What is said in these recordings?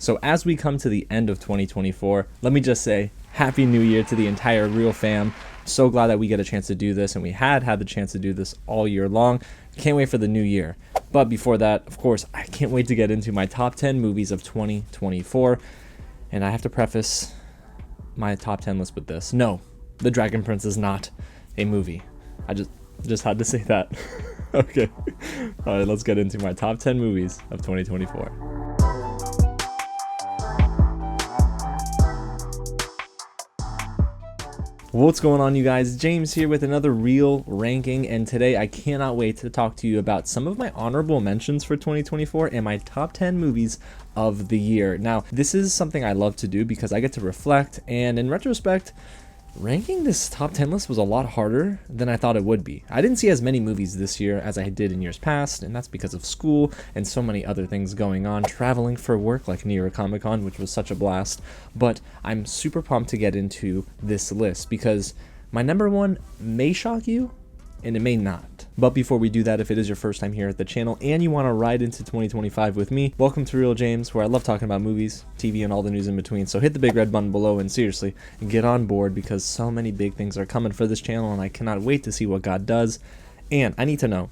So as we come to the end of 2024, let me just say Happy New Year to the entire Real fam. So glad that we get a chance to do this, and we had the chance to do this all year long. Can't wait for the new year. But before that, of course, I can't wait to get into my top 10 movies of 2024. And I have to preface my top 10 list with this. No, The Dragon Prince is not a movie. I just had to say that. Okay. All right, let's get into my top 10 movies of 2024. What's going on, you guys? James here with another Real ranking, and today I cannot wait to talk to you about some of my honorable mentions for 2024 and my top 10 movies of the year. Now, this is something I love to do because I get to reflect, and in retrospect, ranking this top 10 list was a lot harder than I thought it would be. I didn't see as many movies this year as I did in years past, and that's because of school and so many other things going on, traveling for work like New York Comic Con, which was such a blast. But I'm super pumped to get into this list because my number one may shock you and it may not. But before we do that, if it is your first time here at the channel and you want to ride into 2025 with me, welcome to Real James, where I love talking about movies, TV, and all the news in between. So hit the big red button below and seriously, get on board because so many big things are coming for this channel and I cannot wait to see what God does. And I need to know,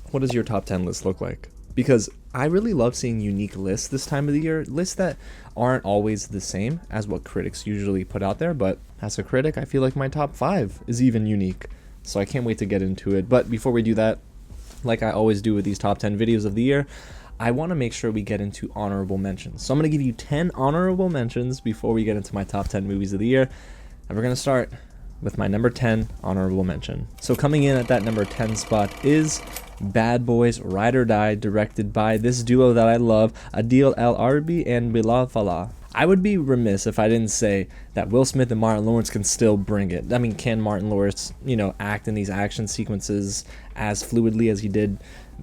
what does your top 10 list look like? Because I really love seeing unique lists this time of the year, lists that aren't always the same as what critics usually put out there. But as a critic, I feel like my top 5 is even unique. So I can't wait to get into it. But before we do that, like I always do with these top 10 videos of the year, I want to make sure we get into honorable mentions. So I'm going to give you 10 honorable mentions before we get into my top 10 movies of the year. And we're going to start with my number 10 honorable mention. So coming in at that number 10 spot is Bad Boys Ride or Die, directed by this duo that I love, Adil El Arbi and Bilal Fallah. I would be remiss if I didn't say that Will Smith and Martin Lawrence can still bring it. I mean, can Martin Lawrence, act in these action sequences as fluidly as he did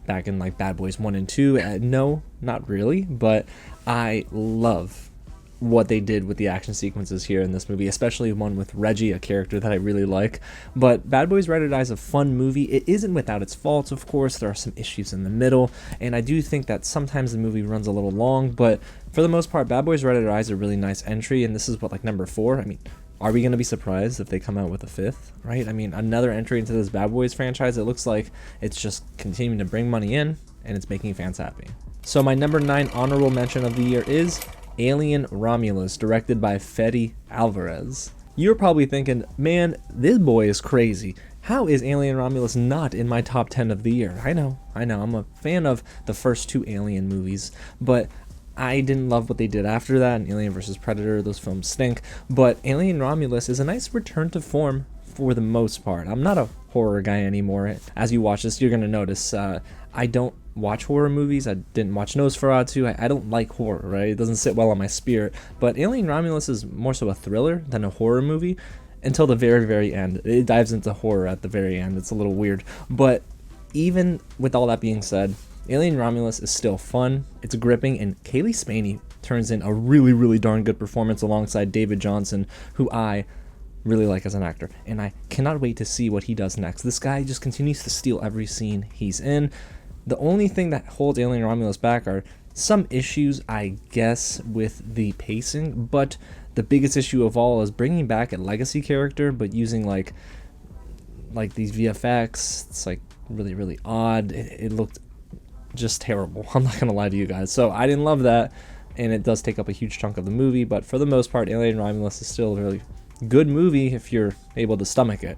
back in like Bad Boys 1 and 2? No, not really, but I love what they did with the action sequences here in this movie, especially one with Reggie, a character that I really like. But Bad Boys Ride or Die is a fun movie. It isn't without its faults, of course. There are some issues in the middle, and I do think that sometimes the movie runs a little long, but for the most part, Bad Boys Ride or Die is a really nice entry, and this is what, like, number 4? I mean, are we going to be surprised if they come out with a 5th, right? I mean, another entry into this Bad Boys franchise. It looks like it's just continuing to bring money in, and it's making fans happy. So my number 9 honorable mention of the year is Alien Romulus, directed by Fede Alvarez. You're probably thinking, man, this boy is crazy. How is Alien Romulus not in my top 10 of the year? I know. I'm a fan of the first 2 Alien movies, but I didn't love what they did after that, and Alien vs. Predator, those films stink. But Alien Romulus is a nice return to form for the most part. I'm not a horror guy anymore. As you watch this, you're going to notice I don't watch horror movies. I didn't watch Nosferatu. I don't like horror, right? It doesn't sit well on my spirit. But Alien Romulus is more so a thriller than a horror movie until the very, very end. It dives into horror at the very end. It's a little weird. But even with all that being said, Alien Romulus is still fun. It's gripping, and Kaylee Spaney turns in a really, really darn good performance alongside David Johnson, who I really like as an actor, and I cannot wait to see what he does next. This guy just continues to steal every scene he's in. The only thing that holds Alien Romulus back are some issues, I guess, with the pacing, but the biggest issue of all is bringing back a legacy character, but using like these VFX. It's like really, really odd. It looked just terrible. I'm not gonna lie to you guys. So I didn't love that, and it does take up a huge chunk of the movie, but for the most part, Alien Romulus is still a really good movie if you're able to stomach it,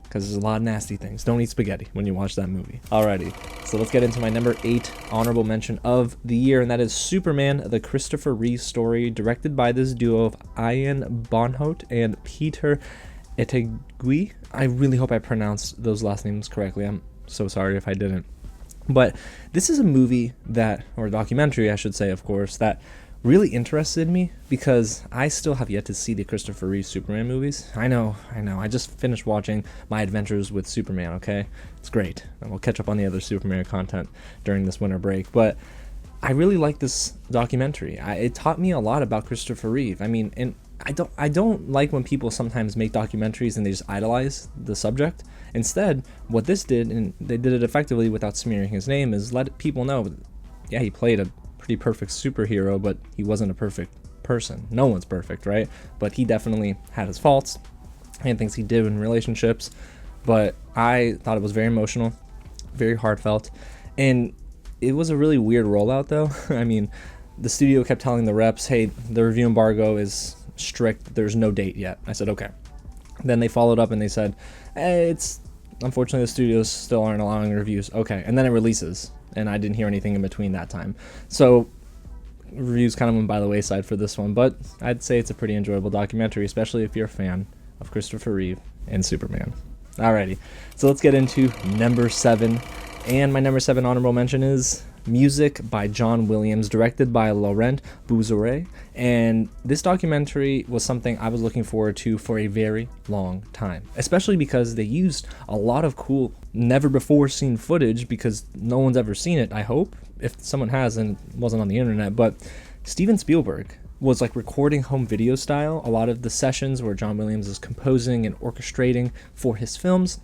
because there's a lot of nasty things. Don't eat spaghetti when you watch that movie. Alrighty, so let's get into my number 8 honorable mention of the year, and that is Superman, the Christopher Reeve story, directed by this duo of Ian Bonhout and Peter Etegui. I really hope I pronounced those last names correctly. I'm so sorry if I didn't. But this is a movie that, or a documentary I should say, of course, that really interested me because I still have yet to see the Christopher Reeve Superman movies. I know. I just finished watching My Adventures with Superman, okay? It's great. And we'll catch up on the other Superman content during this winter break. But I really like this documentary. It taught me a lot about Christopher Reeve. I mean, and I don't like when people sometimes make documentaries and they just idolize the subject. Instead, what this did, and they did it effectively without smearing his name, is let people know, yeah, he played a pretty perfect superhero, but he wasn't a perfect person. No one's perfect, right? But he definitely had his faults and things he did in relationships. But I thought it was very emotional, very heartfelt, and it was a really weird rollout though. I mean, the studio kept telling the reps, hey, the review embargo is strict, there's no date yet. I said, okay. Then they followed up and they said, hey, it's unfortunately the studios still aren't allowing reviews. Okay, and then it releases, and I didn't hear anything in between that time. So reviews kind of went by the wayside for this one, but I'd say it's a pretty enjoyable documentary, especially if you're a fan of Christopher Reeve and Superman. Alrighty, so let's get into number 7. And my number 7 honorable mention is music by John Williams, directed by Laurent Bouzouret. And this documentary was something I was looking forward to for a very long time, especially because they used a lot of cool, never before seen footage, because no one's ever seen it, I hope. If someone has and it wasn't on the internet, but Steven Spielberg was like recording home video style a lot of the sessions where John Williams is composing and orchestrating for his films.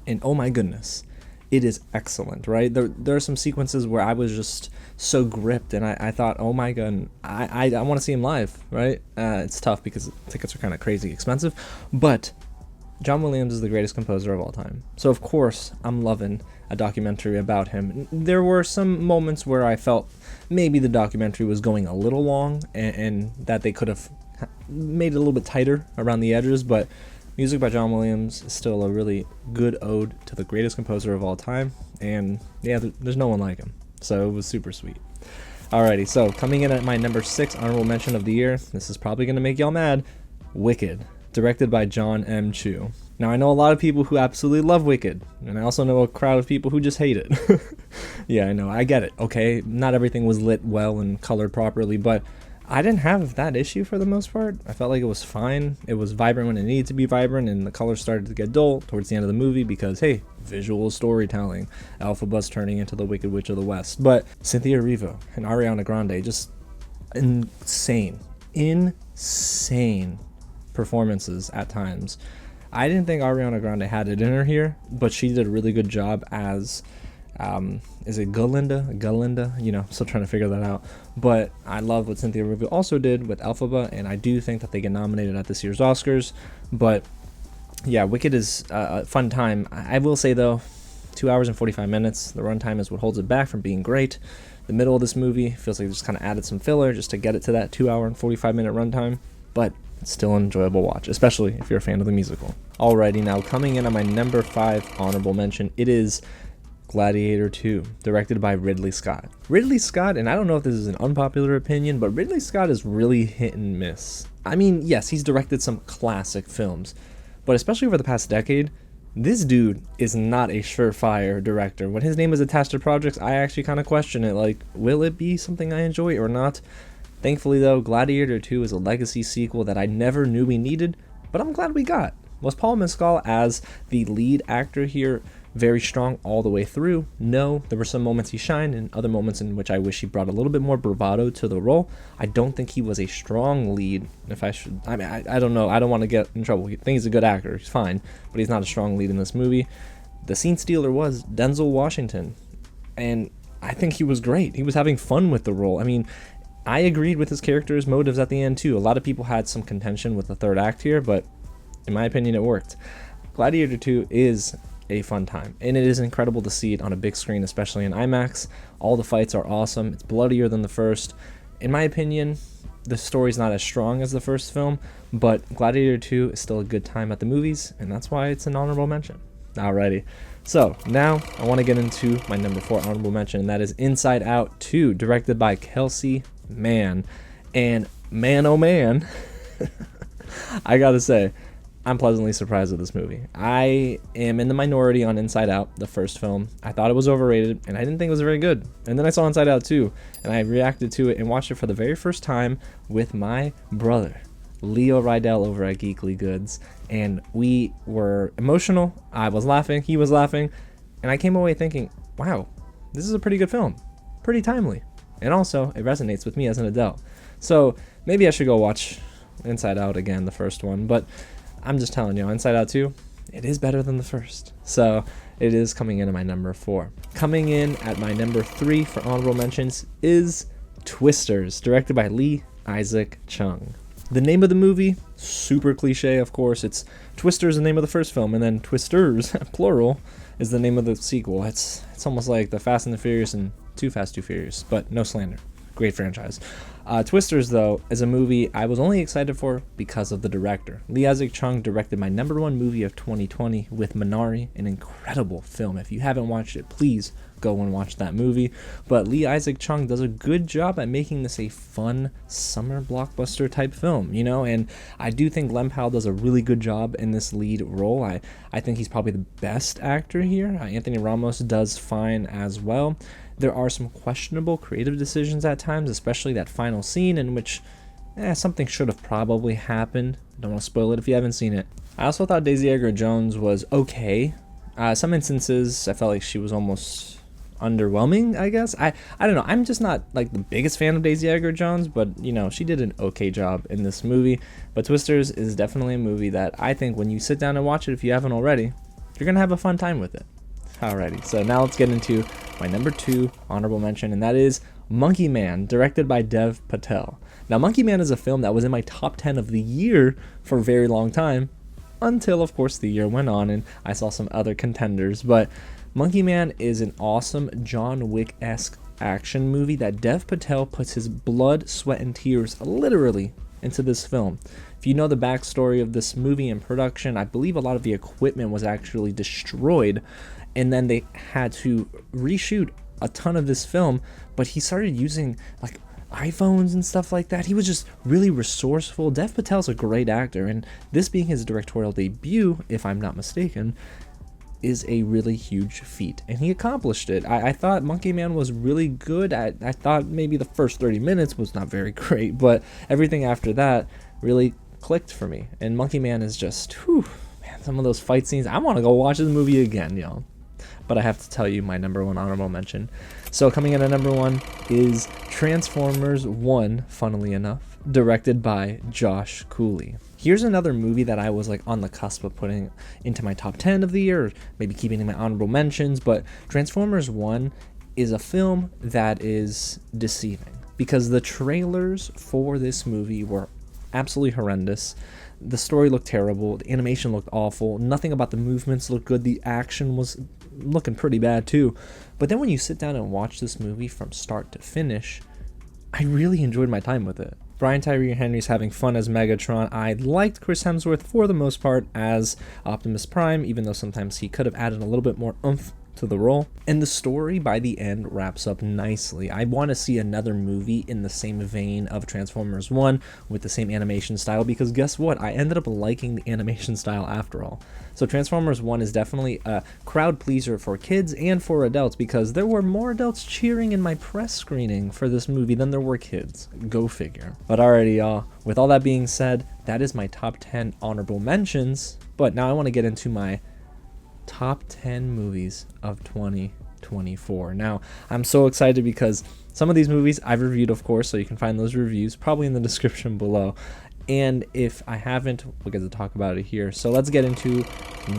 And oh my goodness, it is excellent, right? There are some sequences where I was just so gripped, and I thought, oh my god, I want to see him live, right? It's tough because tickets are kind of crazy expensive, but John Williams is the greatest composer of all time. So of course, I'm loving a documentary about him. There were some moments where I felt maybe the documentary was going a little long, and that they could have made it a little bit tighter around the edges, but music by John Williams is still a really good ode to the greatest composer of all time, and yeah, there's no one like him, so it was super sweet. Alrighty, so coming in at my number 6 honorable mention of the year, this is probably going to make y'all mad, Wicked, directed by John M. Chu. Now, I know a lot of people who absolutely love Wicked, and I also know a crowd of people who just hate it. Yeah, I know, I get it, okay? Not everything was lit well and colored properly, but I didn't have that issue for the most part. I felt like it was fine. It was vibrant when it needed to be vibrant, and the colors started to get dull towards the end of the movie because, hey, visual storytelling. Elphaba's turning into the Wicked Witch of the West. But Cynthia Erivo and Ariana Grande, just insane performances at times. I didn't think Ariana Grande had it in her here, but she did a really good job as is it Galinda? You know, still trying to figure that out. But I love what Cynthia Erivo also did with Elphaba, and I do think that they get nominated at this year's Oscars. But yeah, Wicked is a fun time. I will say though, 2 hours and 45 minutes. The runtime is what holds it back from being great. The middle of this movie feels like they just kind of added some filler just to get it to that 2 hour and 45 minute runtime. But it's still an enjoyable watch, especially if you're a fan of the musical. Alrighty, now coming in on my number 5 honorable mention, it is Gladiator 2, directed by Ridley Scott. Ridley Scott, and I don't know if this is an unpopular opinion, but Ridley Scott is really hit and miss. I mean, yes, he's directed some classic films, but especially over the past decade, this dude is not a surefire director. When his name is attached to projects, I actually kind of question it, like, will it be something I enjoy or not? Thankfully though, Gladiator 2 is a legacy sequel that I never knew we needed, but I'm glad we got. Was Paul Mescal as the lead actor here very strong all the way through? No, there were some moments he shined and other moments in which I wish he brought a little bit more bravado to the role. I don't think he was a strong lead. I don't know. I don't want to get in trouble. I think he's a good actor. He's fine, but he's not a strong lead in this movie. The scene stealer was Denzel Washington, and I think he was great. He was having fun with the role. I mean, I agreed with his character's motives at the end too. A lot of people had some contention with the third act here, but in my opinion, it worked. Gladiator 2 is a fun time, and it is incredible to see it on a big screen, especially in IMAX. All the fights are awesome. It's bloodier than the first. In my opinion, the story's not as strong as the first film, but Gladiator 2 is still a good time at the movies, and that's why it's an honorable mention. Alrighty, so now I want to get into my number 4 honorable mention, and that is Inside Out 2, directed by Kelsey Mann. And man, oh man, I gotta say, I'm pleasantly surprised with this movie. I am in the minority on Inside Out, the first film. I thought it was overrated, and I didn't think it was very good. And then I saw Inside Out 2, and I reacted to it and watched it for the very first time with my brother, Leo Rydell, over at Geekly Goods. And we were emotional. I was laughing, he was laughing, and I came away thinking, wow, this is a pretty good film. Pretty timely. And also, it resonates with me as an adult. So maybe I should go watch Inside Out again, the first one. But I'm just telling you, Inside Out 2, it is better than the first. So it is coming in at my number 4. Coming in at my number 3 for honorable mentions is Twisters, directed by Lee Isaac Chung. The name of the movie, super cliche, of course. It's Twisters, the name of the first film, and then Twisters, plural, is the name of the sequel. It's almost like the Fast and the Furious and Too Fast, Too Furious, but no slander. Great franchise. Twisters, though, is a movie I was only excited for because of the director. Lee Isaac Chung directed my number 1 movie of 2020 with Minari, an incredible film. If you haven't watched it, please go and watch that movie. But Lee Isaac Chung does a good job at making this a fun summer blockbuster type film, you know, and I do think Glen Powell does a really good job in this lead role. I think he's probably the best actor here. Anthony Ramos does fine as well. There are some questionable creative decisions at times, especially that final scene in which something should have probably happened. Don't want to spoil it if you haven't seen it. I also thought Daisy Edgar-Jones was okay. Some instances I felt like she was almost underwhelming, I guess. I don't know. I'm just not like the biggest fan of Daisy Edgar-Jones, but you know, she did an okay job in this movie. But Twisters is definitely a movie that I think when you sit down and watch it, if you haven't already, you're gonna have a fun time with it. Alrighty, so now let's get into my number 2 honorable mention, and that is Monkey Man, directed by Dev Patel. Now, Monkey Man is a film that was in my top 10 of the year for a very long time, until, of course, the year went on and I saw some other contenders. But Monkey Man is an awesome John Wick-esque action movie that Dev Patel puts his blood, sweat, and tears literally into this film. If you know the backstory of this movie and production, I believe a lot of the equipment was actually destroyed, and then they had to reshoot a ton of this film, but he started using like iPhones and stuff like that. He was just really resourceful. Dev Patel's a great actor, and this being his directorial debut, if I'm not mistaken, is a really huge feat, and he accomplished it. I thought Monkey Man was really good. I thought maybe the first 30 minutes was not very great, but everything after that really clicked for me. And Monkey Man is just, whew, man, some of those fight scenes, I want to go watch this movie again, y'all. But I have to tell you my number 1 honorable mention. So coming in at number 1 is Transformers 1, funnily enough, directed by Josh Cooley. Here's another movie that I was like on the cusp of putting into my top 10 of the year, or maybe keeping in my honorable mentions, but Transformers 1 is a film that is deceiving because the trailers for this movie were absolutely horrendous. The story looked terrible, the animation looked awful, nothing about the movements looked good, the action was looking pretty bad too. But then when you sit down and watch this movie from start to finish, I really enjoyed my time with it. Brian Tyree Henry's having fun as Megatron. I liked Chris Hemsworth for the most part as Optimus Prime, even though sometimes he could have added a little bit more oomph to the role. And the story by the end wraps up nicely. I want to see another movie in the same vein of Transformers 1 with the same animation style, because guess what? I ended up liking the animation style after all. So Transformers 1 is definitely a crowd pleaser for kids and for adults, because there were more adults cheering in my press screening for this movie than there were kids. Go figure. But alrighty, y'all. With all that being said, that is my top 10 honorable mentions. But now I want to get into my top 10 movies of 2024. Now, I'm so excited because some of these movies I've reviewed, of course, so you can find those reviews probably in the description below. And if I haven't, we'll get to talk about it here. So let's get into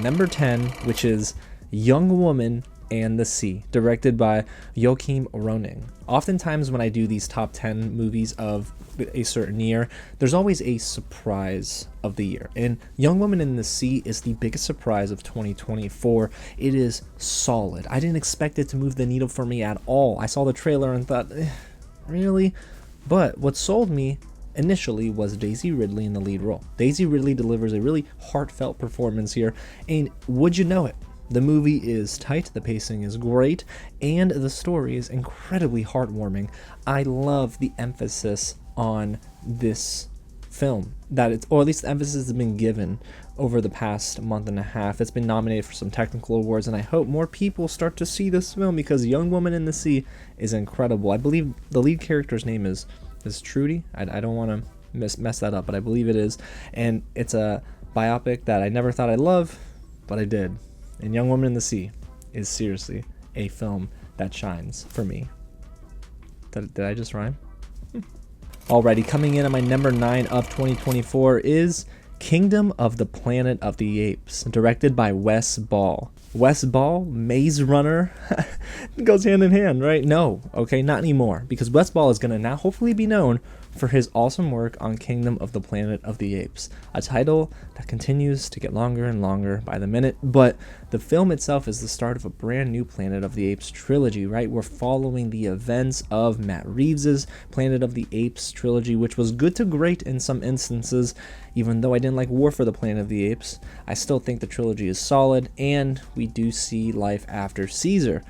number 10, which is Young Woman and the Sea, directed by Joachim Roning. Oftentimes when I do these top 10 movies of a certain year, there's always a surprise of the year, and Young Woman in the Sea is the biggest surprise of 2024. It is solid. I didn't expect it to move the needle for me at all. I saw the trailer and thought, really? But what sold me initially was Daisy Ridley in the lead role. Daisy Ridley delivers a really heartfelt performance here, and would you know it, the movie is tight, the pacing is great, and the story is incredibly heartwarming. I love the emphasis on this film, that it's, or at least the emphasis has been given over the past month and a half. It's been nominated for some technical awards, and I hope more people start to see this film, because Young Woman in the Sea is incredible. I believe the lead character's name is Trudy. I don't want to mess that up, but I believe it is, and it's a biopic that I never thought I'd love, but I did. And Young Woman in the Sea is seriously a film that shines for me. Did I just rhyme? Alrighty, coming in at my number 9 of 2024 is Kingdom of the Planet of the Apes, directed by Wes Ball. Wes Ball, Maze Runner, goes hand in hand, right? No, okay, not anymore, because Wes Ball is going to now hopefully be known for his awesome work on Kingdom of the Planet of the Apes, a title that continues to get longer and longer by the minute, but the film itself is the start of a brand new Planet of the Apes trilogy, right? We're following the events of Matt Reeves's Planet of the Apes trilogy, which was good to great in some instances. Even though I didn't like War for the Planet of the Apes, I still think the trilogy is solid, and we do see life after Caesar.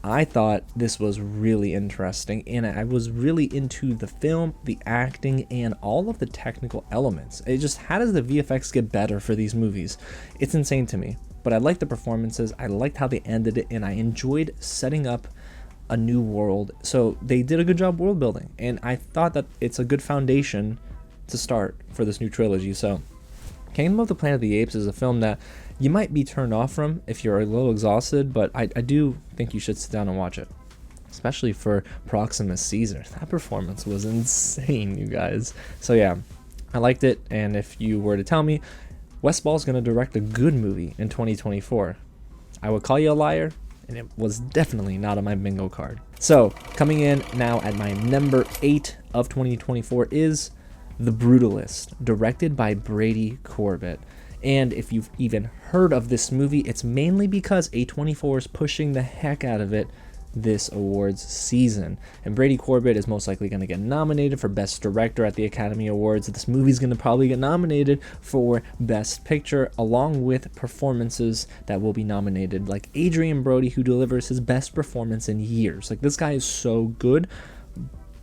I thought this was really interesting, and I was really into the film, the acting, and all of the technical elements. It just, how does the VFX get better for these movies? It's insane to me. But I liked the performances, I liked how they ended it, and I enjoyed setting up a new world. So they did a good job world building, and I thought that it's a good foundation to start for this new trilogy. So Kingdom of the Planet of the Apes is a film that you might be turned off from if you're a little exhausted, but I do think you should sit down and watch it, especially for Proximus Caesar. That performance was insane, you guys. So yeah, I liked it, and if you were to tell me Wes Ball's going to direct a good movie in 2024, I would call you a liar, and it was definitely not on my bingo card. So coming in now at my number 8 of 2024 is The Brutalist, directed by Brady Corbet. And if you've even heard of this movie, it's mainly because A24 is pushing the heck out of it this awards season. And Brady Corbet is most likely going to get nominated for Best Director at the Academy Awards. This movie's going to probably get nominated for Best Picture, along with performances that will be nominated, like Adrian Brody, who delivers his best performance in years. Like, this guy is so good.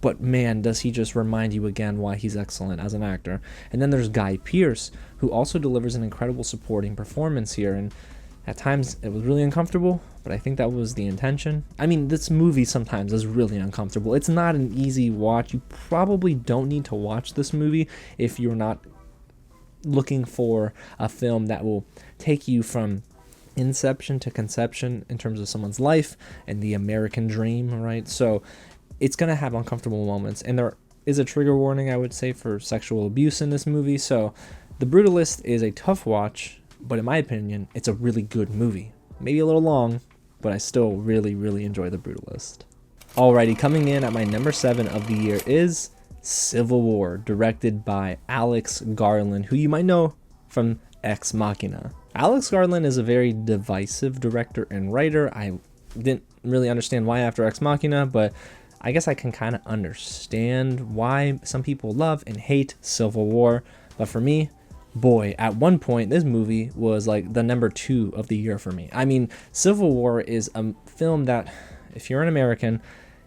But man, does he just remind you again why he's excellent as an actor. And then there's Guy Pearce, who also delivers an incredible supporting performance here. And at times it was really uncomfortable, but I think that was the intention. I mean, this movie sometimes is really uncomfortable. It's not an easy watch. You probably don't need to watch this movie if you're not looking for a film that will take you from inception to conception in terms of someone's life and the American dream, right? So it's going to have uncomfortable moments, and there is a trigger warning, I would say, for sexual abuse in this movie. So The Brutalist is a tough watch, but in my opinion, it's a really good movie. Maybe a little long, but I still really, really enjoy The Brutalist. Alrighty, coming in at my number 7 of the year is Civil War, directed by Alex Garland, who you might know from Ex Machina. Alex Garland is a very divisive director and writer. I didn't really understand why after Ex Machina, but I guess I can kind of understand why some people love and hate Civil War. But for me, boy, at one point, this movie was like the number 2 of the year for me. I mean, Civil War is a film that, if you're an American,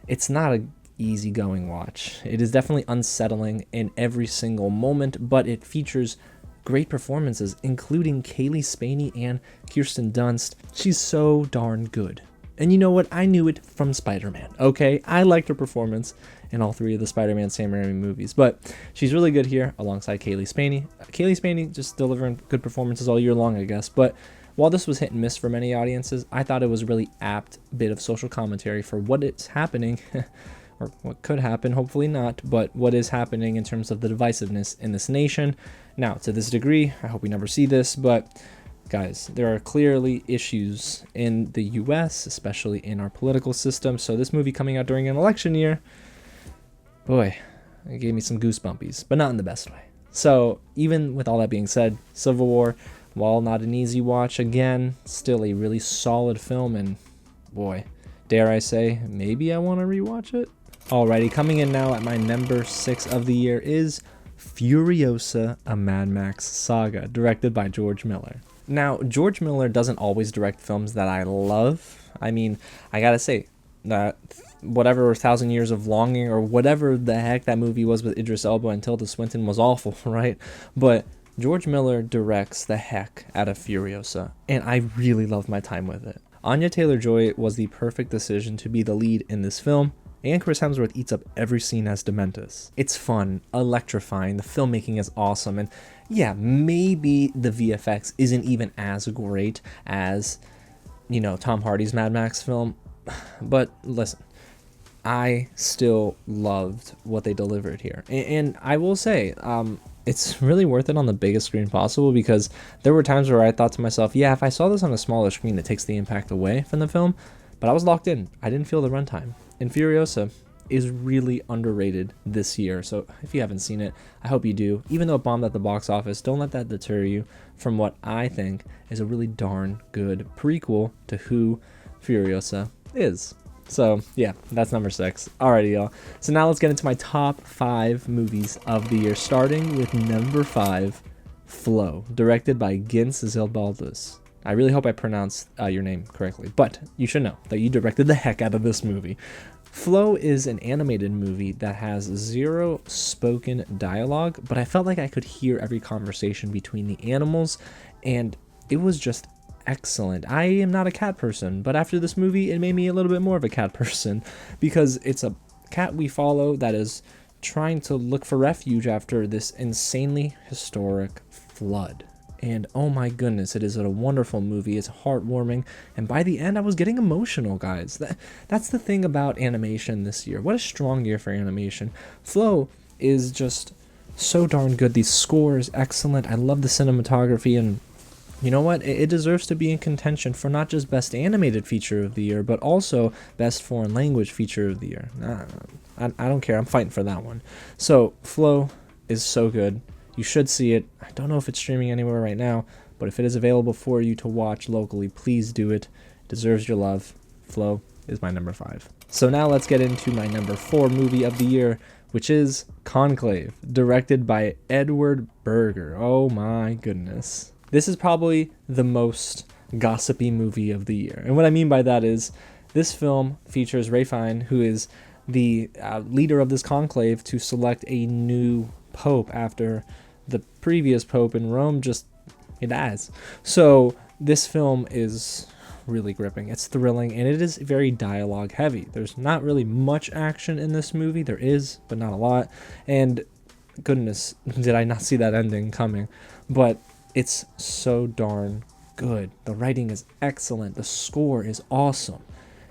it's not an easygoing watch. It is definitely unsettling in every single moment, but it features great performances, including Kaylee Spaney and Kirsten Dunst. She's so darn good. And you know what? I knew it from Spider-Man, okay? I liked her performance in all 3 of the Spider-Man Sam Raimi movies, but she's really good here alongside Kaylee Spaney. Kaylee Spaney just delivering good performances all year long, I guess. But while this was hit and miss for many audiences, I thought it was a really apt bit of social commentary for what is happening, or what could happen, hopefully not, but what is happening in terms of the divisiveness in this nation. Now, to this degree, I hope we never see this, but guys, there are clearly issues in the US, especially in our political system. So this movie coming out during an election year, boy, it gave me some goosebumpies, but not in the best way. So even with all that being said, Civil War, while not an easy watch, again, still a really solid film, and boy, dare I say, maybe I want to rewatch it. Alrighty, coming in now at my number 6 of the year is Furiosa, a Mad Max saga, directed by George Miller. Now, George Miller doesn't always direct films that I love. I mean, I gotta say, that whatever 1,000 Years of Longing or whatever the heck that movie was with Idris Elba and Tilda Swinton was awful, right? But George Miller directs the heck out of Furiosa, and I really loved my time with it. Anya Taylor-Joy was the perfect decision to be the lead in this film, and Chris Hemsworth eats up every scene as Dementus. It's fun, electrifying, the filmmaking is awesome, and yeah, maybe the VFX isn't even as great as, you know, Tom Hardy's Mad Max film, but listen, I still loved what they delivered here. And I will say, it's really worth it on the biggest screen possible, because there were times where I thought to myself, yeah, if I saw this on a smaller screen, it takes the impact away from the film, but I was locked in. I didn't feel the runtime. And Furiosa is really underrated this year, so if you haven't seen it, I hope you do. Even though it bombed at the box office, don't let that deter you from what I think is a really darn good prequel to who Furiosa is. So yeah, that's number 6. Alrighty, y'all. So now let's get into my top 5 movies of the year, starting with number 5, Flow, directed by Gins Zilbaldos. I really hope I pronounced your name correctly, but you should know that you directed the heck out of this movie. Flow is an animated movie that has 0 spoken dialogue, but I felt like I could hear every conversation between the animals, and it was just excellent. I am not a cat person, but after this movie, it made me a little bit more of a cat person, because it's a cat we follow that is trying to look for refuge after this insanely historic flood. And oh my goodness, it is a wonderful movie. It's heartwarming, and by the end I was getting emotional, guys. That's the thing about animation this year. What a strong year for animation. Flow is just so darn good. The score is excellent. I love the cinematography, and you know what? It deserves to be in contention for not just Best Animated Feature of the Year, but also Best Foreign Language Feature of the Year. I don't care. I'm fighting for that one. So, Flow is so good. You should see it. I don't know if it's streaming anywhere right now, but if it is available for you to watch locally, please do it. It deserves your love. Flow is my number 5. So now let's get into my number 4 movie of the year, which is Conclave, directed by Edward Berger. Oh my goodness. This is probably the most gossipy movie of the year. And what I mean by that is this film features Ray Fiennes, who is the leader of this conclave to select a new pope after the previous pope in Rome he dies. So this film is really gripping. It's thrilling, and it is very dialogue heavy. There's not really much action in this movie. There is, but not a lot. And goodness, did I not see that ending coming. But it's so darn good. The writing is excellent. The score is awesome.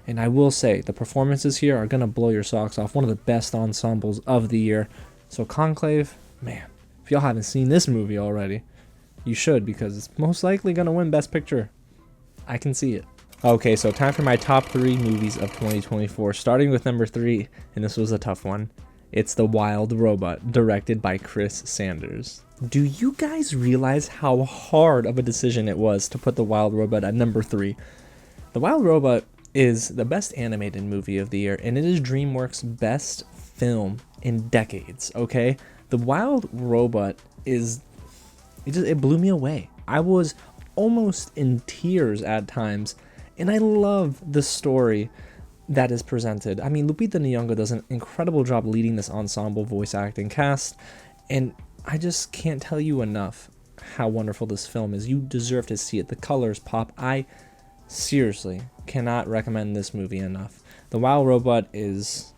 And I will say, the performances here are going to blow your socks off. One of the best ensembles of the year. So Conclave, man, if y'all haven't seen this movie already, you should, because it's most likely going to win Best Picture. I can see it. Okay, so time for my top 3 movies of 2024, starting with number 3, and this was a tough one. It's The Wild Robot, directed by Chris Sanders. Do you guys realize how hard of a decision it was to put The Wild Robot at number 3? The Wild Robot is the best animated movie of the year, and it is DreamWorks' best film in decades, okay? The Wild Robot it blew me away. I was almost in tears at times, and I love the story that is presented. I mean, Lupita Nyong'o does an incredible job leading this ensemble voice acting cast, and I just can't tell you enough how wonderful this film is. You deserve to see it. The colors pop. I seriously cannot recommend this movie enough. The Wild Robot is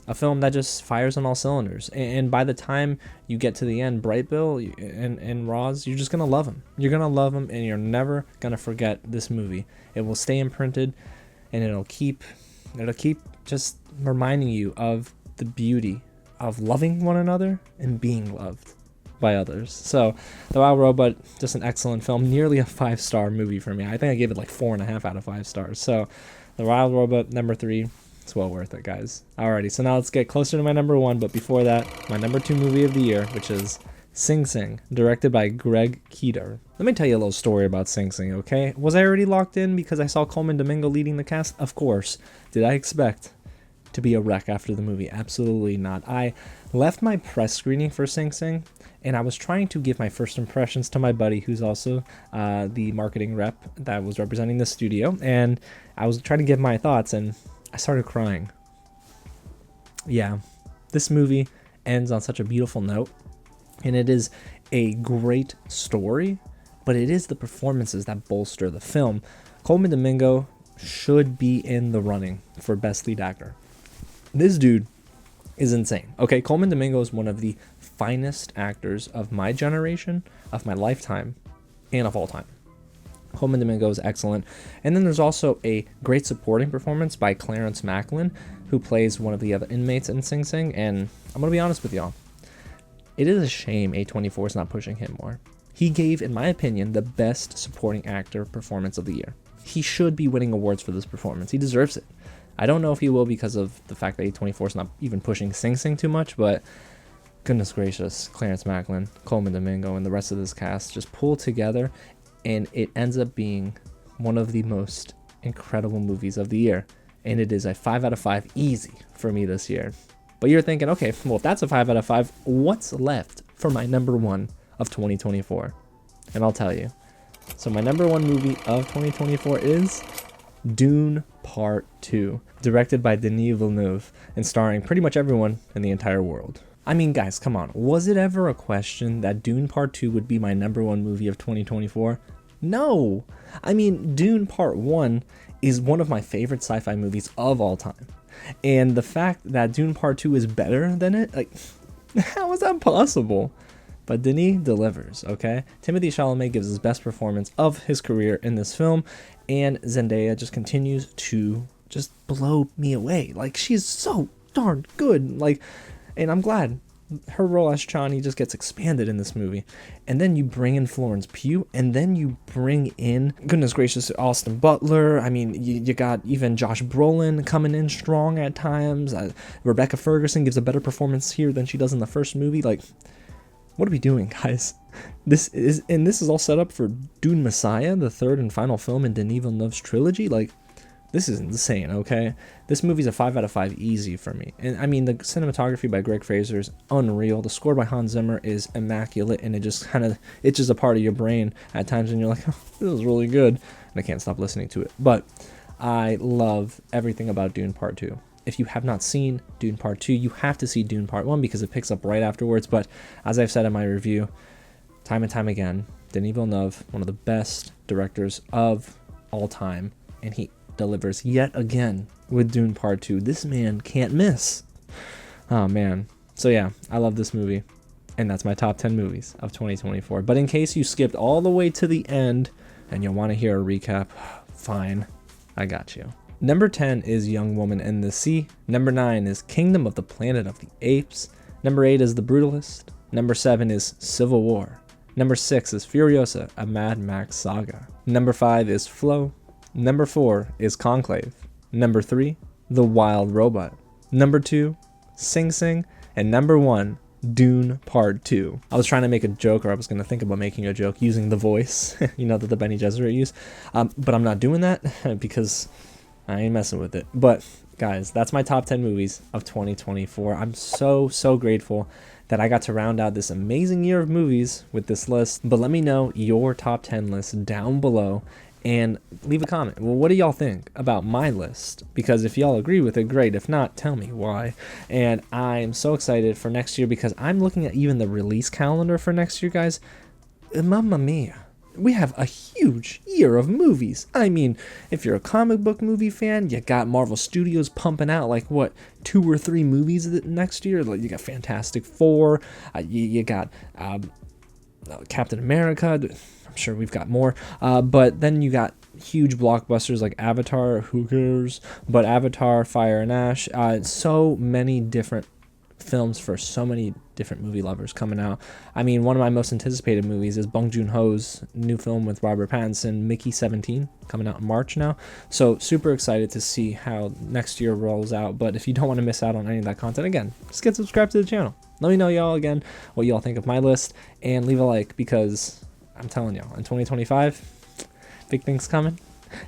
a film that just fires on all cylinders, and by the time you get to the end, Bright Bill and Roz, you're just gonna love him. You're gonna love him, and you're never gonna forget this movie. It will stay imprinted, and it'll keep just reminding you of the beauty of loving one another and being loved by others. So The Wild Robot, just an excellent film, nearly a 5-star movie for me. I think I gave it like 4.5 out of 5 stars. So The Wild Robot, number 3. It's well worth it, guys. Alrighty, so now let's get closer to my number 1, but before that, my number 2 movie of the year, which is Sing Sing, directed by Greg Keeter. Let me tell you a little story about Sing Sing, okay? Was I already locked in because I saw Coleman Domingo leading the cast? Of course. Did I expect to be a wreck after the movie? Absolutely not. I left my press screening for Sing Sing, and I was trying to give my first impressions to my buddy, who's also the marketing rep that was representing the studio, and I was trying to give my thoughts, and I started crying. Yeah, this movie ends on such a beautiful note, and it is a great story, but it is the performances that bolster the film. Coleman Domingo should be in the running for Best Lead Actor. This dude is insane. Okay, Coleman Domingo is one of the finest actors of my generation, of my lifetime, and of all time. Coleman Domingo is excellent. And then there's also a great supporting performance by Clarence Macklin, who plays one of the other inmates in Sing Sing. And I'm going to be honest with y'all. It is a shame A24 is not pushing him more. He gave, in my opinion, the best supporting actor performance of the year. He should be winning awards for this performance. He deserves it. I don't know if he will because of the fact that A24 is not even pushing Sing Sing too much, but goodness gracious, Clarence Macklin, Coleman Domingo, and the rest of this cast just pull together, and it ends up being one of the most incredible movies of the year. And it is a 5 out of 5 easy for me this year. But you're thinking, okay, well, if that's a 5 out of 5, what's left for my number one of 2024? And I'll tell you. So my number one movie of 2024 is Dune Part 2, directed by Denis Villeneuve and starring pretty much everyone in the entire world. I mean, guys, come on. Was it ever a question that Dune Part 2 would be my number one movie of 2024? No! I mean, Dune Part 1 is one of my favorite sci-fi movies of all time. And the fact that Dune Part 2 is better than it, like, how is that possible? But Denis delivers, okay? Timothée Chalamet gives his best performance of his career in this film, and Zendaya just continues to just blow me away. Like, she's so darn good. Like, and I'm glad her role as Chani just gets expanded in this movie. And then you bring in Florence Pugh, and then you bring in, goodness gracious, Austin Butler. I mean, you got even Josh Brolin coming in strong at times. Rebecca Ferguson gives a better performance here than she does in the first movie. Like, what are we doing, guys? This is all set up for Dune Messiah, the third and final film in Denis Villeneuve's trilogy. Like, this is insane, okay? This movie's a 5 out of 5 easy for me. And I mean, the cinematography by Greg Fraser is unreal. The score by Hans Zimmer is immaculate, and it just kind of itches a part of your brain at times, and you're like, oh, this is really good. And I can't stop listening to it. But I love everything about Dune Part 2. If you have not seen Dune Part 2, you have to see Dune Part 1 because it picks up right afterwards. But as I've said in my review, time and time again, Denis Villeneuve, one of the best directors of all time, and he delivers yet again with Dune Part 2. This man can't miss. Oh, man. So yeah, I love this movie, and that's my top 10 movies of 2024. But in case you skipped all the way to the end and you want to hear a recap, fine, I got you. Number 10 is Young Woman in the Sea. Number 9 is Kingdom of the Planet of the Apes. Number 8 is The Brutalist. Number 7 is Civil War. Number 6 is Furiosa, a Mad Max saga. Number 5 is Flow. Number 4 is Conclave. Number 3, The Wild Robot. Number 2, Sing Sing. And number 1, Dune Part 2. I was trying to make a joke, or I was going to think about making a joke using the voice, you know, that the Bene Gesserit use. But I'm not doing that because I ain't messing with it. But guys, that's my top 10 movies of 2024. I'm so grateful that I got to round out this amazing year of movies with this list. But let me know your top 10 list down below and leave a comment. Well, what do y'all think about my list? Because if y'all agree with it, great. If not, tell me why. And I'm so excited for next year because I'm looking at even the release calendar for next year, guys. Mamma mia. We have a huge year of movies. I mean, if you're a comic book movie fan, you got Marvel Studios pumping out like what, 2 or 3 movies next year. Like you got Fantastic Four, you got Captain America. I'm sure we've got more. But then you got huge blockbusters like Avatar. Who cares? But Avatar, Fire and Ash. So many different films for so many different movie lovers coming out. I mean, one of my most anticipated movies is Bong Joon-ho's new film with Robert Pattinson, Mickey 17, coming out in March now. So super excited to see how next year rolls out. But if you don't want to miss out on any of that content, again, just get subscribed to the channel. Let me know, y'all, again, what y'all think of my list, and leave a like because I'm telling y'all, in 2025, big things coming,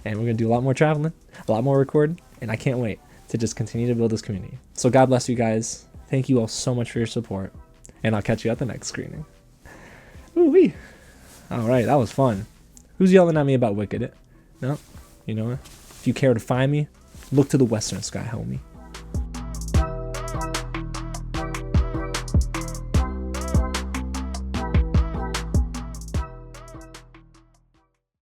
and we're going to do a lot more traveling, a lot more recording, and I can't wait to just continue to build this community. So God bless you guys. Thank you all so much for your support, and I'll catch you at the next screening. Ooh-wee. All right, that was fun. Who's yelling at me about Wicked? No? You know what? If you care to find me, look to the western sky, homie.